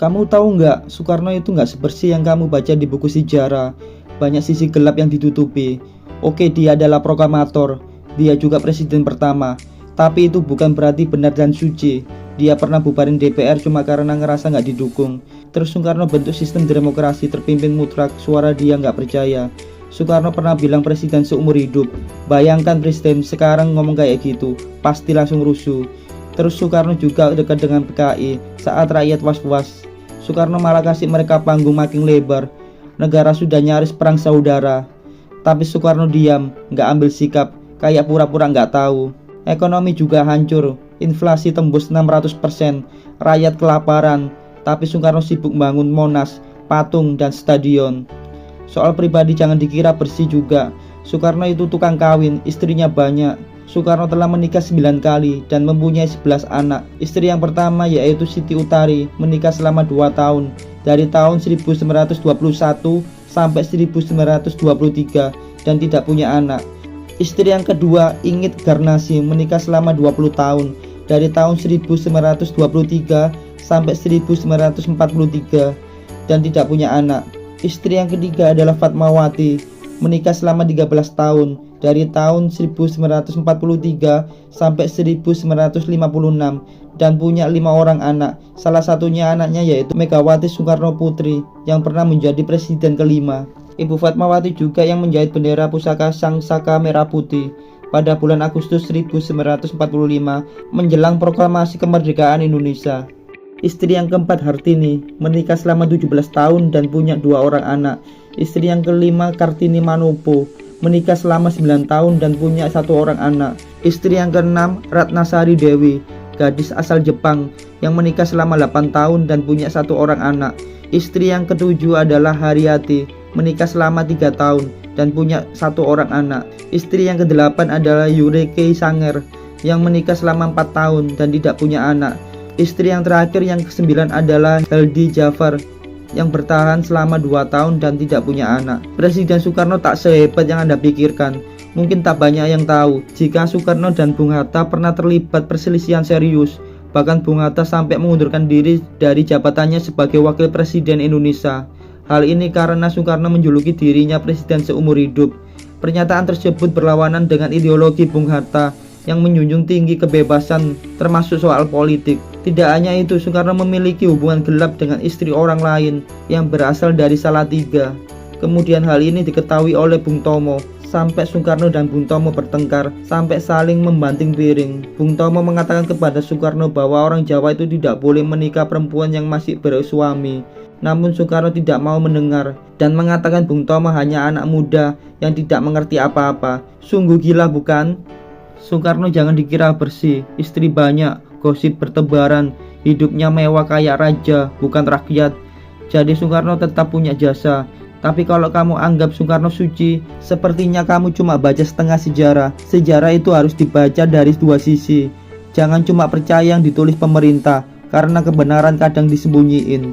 Kamu tahu nggak, Soekarno itu nggak sebersih yang kamu baca di buku sejarah. Banyak sisi gelap yang ditutupi. Oke, dia adalah proklamator, dia juga presiden pertama. Tapi itu bukan berarti benar dan suci. Dia pernah bubarin DPR cuma karena ngerasa nggak didukung. Terus Soekarno bentuk sistem demokrasi terpimpin mutlak, suara dia nggak percaya. Soekarno pernah bilang presiden seumur hidup. Bayangkan presiden sekarang ngomong kayak gitu, pasti langsung rusuh. Terus Soekarno juga dekat dengan PKI saat rakyat was-was. Soekarno malah kasih mereka panggung makin lebar. Negara sudah nyaris perang saudara. Tapi Soekarno diam, nggak ambil sikap, kayak pura-pura nggak tahu. Ekonomi juga hancur, inflasi tembus 600%, rakyat kelaparan. Tapi Soekarno sibuk bangun Monas, patung, dan stadion. Soal pribadi jangan dikira bersih juga. Soekarno itu tukang kawin, istrinya banyak. Soekarno telah menikah 9 kali dan mempunyai 11 anak. Istri yang pertama yaitu Siti Utari menikah selama 2 tahun, dari tahun 1921 sampai 1923 dan tidak punya anak. Istri yang kedua Inggit Garnasi menikah selama 20 tahun, dari tahun 1923 sampai 1943 dan tidak punya anak. Istri yang ketiga adalah Fatmawati, menikah selama 13 tahun, dari tahun 1943 sampai 1956 dan punya 5 orang anak. Salah satunya anaknya yaitu Megawati Soekarno Putri yang pernah menjadi presiden kelima. Ibu Fatmawati juga yang menjahit bendera pusaka Sang Saka Merah Putih pada bulan Agustus 1945 menjelang proklamasi kemerdekaan Indonesia. Istri yang keempat Hartini menikah selama 17 tahun dan punya 2 orang anak. Istri yang kelima Kartini Manopo menikah selama 9 tahun dan punya 1 orang anak. Istri yang keenam Ratnasari Dewi, gadis asal Jepang yang menikah selama 8 tahun dan punya 1 orang anak. Istri yang ketujuh adalah Haryati, menikah selama 3 tahun dan punya 1 orang anak. Istri yang kedelapan adalah Yureke Sanger yang menikah selama 4 tahun dan tidak punya anak. Istri yang terakhir yang ke-9 adalah Heldi Jafar yang bertahan selama 2 tahun dan tidak punya anak. Presiden Soekarno tak sehebat yang Anda pikirkan. Mungkin tak banyak yang tahu jika Soekarno dan Bung Hatta pernah terlibat perselisihan serius. Bahkan Bung Hatta sampai mengundurkan diri dari jabatannya sebagai wakil presiden Indonesia. Hal ini karena Soekarno menjuluki dirinya presiden seumur hidup. Pernyataan tersebut berlawanan dengan ideologi Bung Hatta yang menjunjung tinggi kebebasan termasuk soal politik. Tidak hanya itu, Soekarno memiliki hubungan gelap dengan istri orang lain yang berasal dari Salatiga. Kemudian hal ini diketahui oleh Bung Tomo, sampai Soekarno dan Bung Tomo bertengkar sampai saling membanting piring. Bung Tomo mengatakan kepada Soekarno bahwa orang Jawa itu tidak boleh menikah perempuan yang masih bersuami. Namun Soekarno tidak mau mendengar dan mengatakan Bung Tomo hanya anak muda yang tidak mengerti apa-apa. Sungguh gila bukan? Soekarno jangan dikira bersih, istri banyak, gosip bertebaran, hidupnya mewah kayak raja, bukan rakyat. Jadi Soekarno tetap punya jasa. Tapi kalau kamu anggap Soekarno suci, sepertinya kamu cuma baca setengah sejarah. Sejarah itu harus dibaca dari 2 sisi. Jangan cuma percaya yang ditulis pemerintah, karena kebenaran kadang disembunyiin.